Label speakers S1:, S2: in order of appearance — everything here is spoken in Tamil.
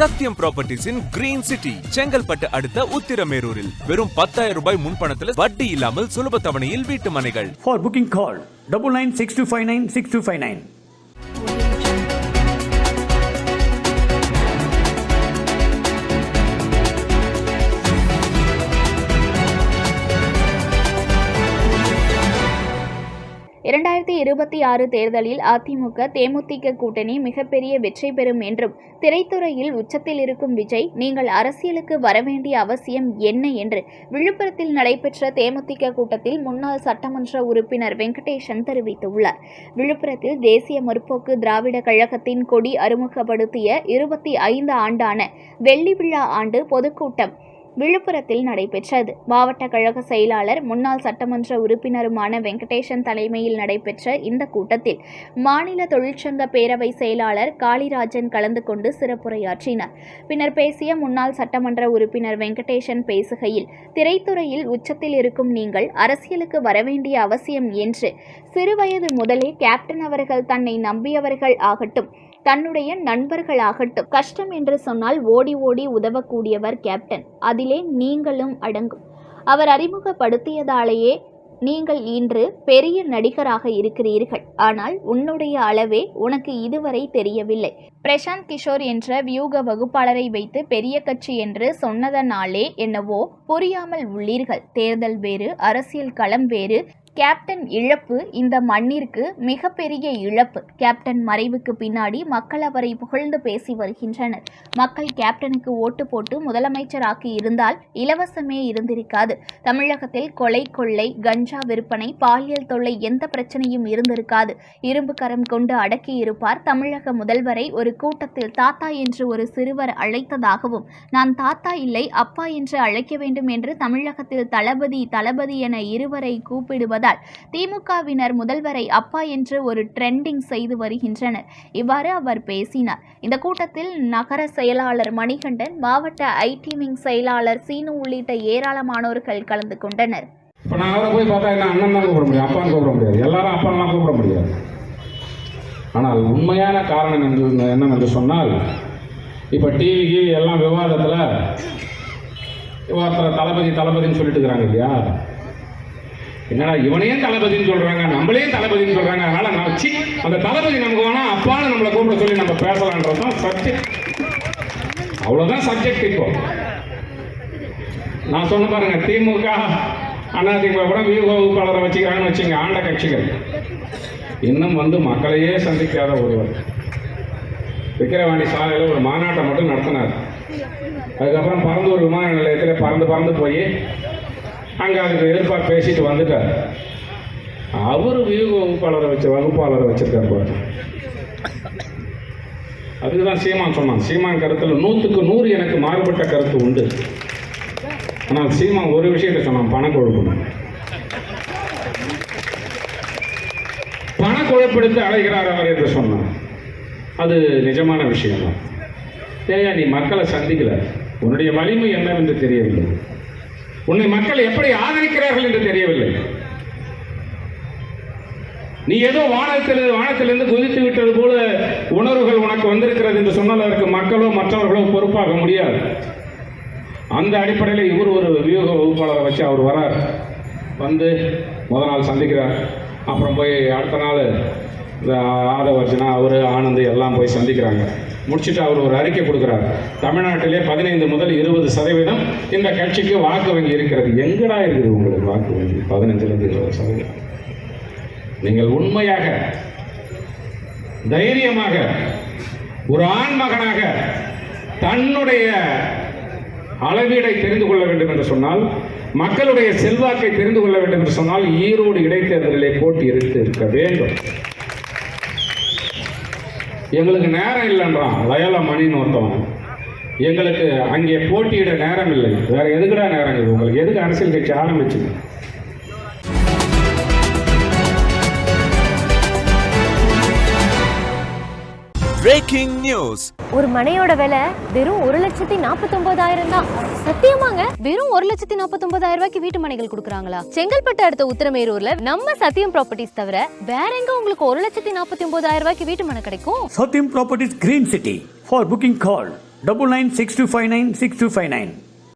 S1: சத்யம் ப்ராப்பர்ட்டிஸின் கிரீன் சிட்டி செங்கல்பட்டு அடுத்த உத்திரமேரூரில் வெறும் 10,000 ரூபாய் முன்பணத்தில் வட்டி இல்லாமல் சுலப தவணையில் வீட்டு மனைகள்.
S2: For booking call 9962596259.
S3: 2026 தேர்தலில் அதிமுக தேமுதிக கூட்டணி மிகப்பெரிய வெற்றி பெறும் என்றும், திரைத்துறையில் உச்சத்தில் இருக்கும் விஜய் நீங்கள் அரசியலுக்கு வரவேண்டிய அவசியம் என்ன என்று விழுப்புரத்தில் நடைபெற்ற தேமுதிக கூட்டத்தில் முன்னாள் சட்டமன்ற உறுப்பினர் வெங்கடேசன் தெரிவித்துள்ளார். விழுப்புரத்தில் தேசிய முற்போக்கு திராவிட கழகத்தின் கொடி அறிமுகப்படுத்திய 25 ஆண்டான வெள்ளி விழா ஆண்டு பொதுக்கூட்டம் விழுப்புரத்தில் நடைபெற்றது. மாவட்ட கழக செயலாளர் முன்னாள் சட்டமன்ற உறுப்பினருமான வெங்கடேசன் தலைமையில் நடைபெற்ற இந்த கூட்டத்தில் மாநில தொழிற்சங்க பேரவை செயலாளர் காளிராஜன் கலந்து கொண்டு சிறப்புரையாற்றினார். பின்னர் பேசிய முன்னாள் சட்டமன்ற உறுப்பினர் வெங்கடேசன் பேசுகையில், திரைத்துறையில் உச்சத்தில் இருக்கும் நீங்கள் அரசியலுக்கு வரவேண்டிய அவசியம் என்று சிறுவயது முதலே கேப்டன் அவர்கள் தன்னை நம்பியவர்கள் ஆகட்டும், தன்னுடைய நண்பர்களாகட்டும், கஷ்டம் என்று சொன்னால் ஓடி ஓடி உதவக்கூடியவர் கேப்டன், அதிலே நீங்களும் அடங்கும். அவர் அறிமுகப்படுத்தியதாலேயே நீங்கள் இன்று பெரிய நடிகராக இருக்கிறீர்கள். ஆனால் உன்னுடைய அளவே உனக்கு இதுவரை தெரியவில்லை. பிரசாந்த் கிஷோர் என்ற வியூக வகுப்பாளரை வைத்து பெரிய கட்சி என்று சொன்னதனாலே என்னவோ புரியாமல் உள்ளீர்கள். தேர்தல் வேறு, அரசியல் களம் வேறு. கேப்டன் இழப்பு இந்த மண்ணிற்கு மிகப்பெரிய இழப்பு. கேப்டன் மறைவுக்கு பின்னாடி மக்கள் அவரை புகழ்ந்து பேசி வருகின்றனர். மக்கள் கேப்டனுக்கு ஓட்டு போட்டு முதலமைச்சராக்கி இருந்தால் இலவசமே இருந்திருக்காது. தமிழகத்தில் கொலை, கொள்ளை, கஞ்சா விற்பனை, பாலியல் தொல்லை எந்த பிரச்சனையும் இருந்திருக்காது. இரும்பு கரம் கொண்டு அடக்கி இருப்பார். தமிழக முதல்வரை ஒரு கூட்டத்தில் தாத்தா என்று ஒரு சிறுவர் அழைத்ததாகவும், நான் தாத்தா இல்லை அப்பா என்று அழைக்க வேண்டும் என்று தமிழகத்தில் தளபதி தளபதி என இருவரை கூப்பிடுவதால் திமுகவினர் முதல்வரை அப்பா என்று ஒரு ட்ரெண்டிங் செய்து வருகின்றனர். இவ்வாறு அவர் பேசினார். இந்த கூட்டத்தில் நகர செயலாளர் மணிகண்டன், மாவட்ட ஐடி விங் செயலாளர் சீனு உள்ளிட்ட ஏராளமானோர்கள் கலந்து கொண்டனர்.
S4: இப்போ நான் அவரை போய் பார்த்தா என்ன அண்ணன் தான் கூப்பிட முடியும், அப்பான்னு கூப்பிட முடியாது. எல்லாரும் அப்பான்லாம் கூப்பிட முடியாது. ஆனால் உண்மையான காரணம் என்னவென்று சொன்னால், இப்போ டிவி எல்லாம் விவாதத்தில் ஒருத்தர் தளபதி தளபதின்னு சொல்லிட்டு இருக்கிறாங்க இல்லையா? என்னடா இவனையும் தளபதின்னு சொல்றாங்க, நம்மளையும் தளபதின்னு சொல்றாங்க. அதனால நான் அந்த தளபதி நமக்கு வேணா அப்பான்னு நம்மளை கூப்பிட சொல்லி நம்ம பேசலான்றதுதான் சப்ஜெக்ட். அவ்வளோதான் சப்ஜெக்ட். இப்போ நான் சொன்ன பாருங்க, திமுக அதிமுக கூட வியூக வகுப்பாளரை வச்சுக்கிறாங்கன்னு வச்சுங்க. ஆண்ட கட்சிகள் இன்னும் மக்களையே சந்திக்காத ஒருவர் விக்கிரவாணி சாலையில் ஒரு மாநாட்டை மட்டும் நடத்தினார். அதுக்கப்புறம் பரந்தூர் விமான நிலையத்தில் பறந்து போய் அங்கே அதுக்கு எதிர்ப்பாக பேசிட்டு வந்துட்டார். அவர் வியூக வகுப்பாளரை வச்சிருக்காரு. அதுக்கு தான் சீமான் சொன்னான். சீமான் கருத்தில் 100க்கு 100 எனக்கு மாறுபட்ட கருத்து உண்டு. ஆனால் சீமான் ஒரு விஷயத்தை சொன்னான், பணக்கொழுப்பு. பணக்கொழுப்படுத்தி அழைக்கிறார் அவர் என்று சொன்னான். அது நிஜமான விஷயம்தான். ஏயா நீ மக்களை சந்திக்கல, உன்னுடைய வலிமை என்னவென்று தெரியவில்லை, உன்னை மக்கள் எப்படி ஆதரிக்கிறார்கள் என்று தெரியவில்லை. நீ ஏதோ வானத்திலிருந்து குதித்து விட்டது போல உணர்வுகள் உனக்கு வந்திருக்கிறது என்று சொன்னால் அதற்கு மக்களோ மற்றவர்களோ பொறுப்பாக முடியாது. அந்த அடிப்படையில் இவர் ஒரு வியூக வகுப்பாளரை வச்சு அவர் வரார். வந்து முதல் நாள் சந்திக்கிறார். அப்புறம் போய் அடுத்த நாள் இந்த ஆதவர்ஜனா அவர் ஆனந்த் எல்லாம் போய் சந்திக்கிறாங்க. முடிச்சுட்டு அவர் ஒரு அறிக்கை கொடுக்குறார். தமிழ்நாட்டிலே 15 முதல் 20% இந்த கட்சிக்கு வாக்கு வங்கி இருக்கிறது. எங்கடா இருக்குது உங்களுக்கு வாக்கு வங்கி? 15லேருந்து 20%. நீங்கள் உண்மையாக தைரியமாக ஒரு ஆண் மகனாக தன்னுடைய அளவீடை தெரிந்து கொள்ள வேண்டும் என்று சொன்னால், மக்களுடைய செல்வாக்கை தெரிந்து கொள்ள வேண்டும் என்று சொன்னால், ஈரோடு இடைத்தேர்தலிலே போட்டி இருக்க வேண்டும். எங்களுக்கு நேரம் இல்லைன்றான் லயோலா மணின்னு ஒருத்தவன். எங்களுக்கு அங்கே போட்டியிட நேரம் இல்லை. வேற எதுக்குடா நேரம் இருக்குது உங்களுக்கு? எதுக்கு அரசியல் கட்சி ஆரம்பிச்சுங்க?
S1: Breaking news.
S5: ஒரு மனையோட விலை வெறும் 1,49,000 தான். சத்தியமாங்க? வெறும் 1,49,000 ரூபாய்க்கு வீட்டு மனைகள் கொடுக்குறாங்களா? செங்கல்பட்டு அடுத்த உத்திரமேரூர்ல நம்ம சத்தியம் ப்ராப்பர்ட்டிஸ் தவிர வேற எங்க உங்களுக்கு 1,49,000 ரூபாய்க்கு வீட்டு மனை கிடைக்கும்?
S2: Satyam Properties Green City. For booking call 9962596259.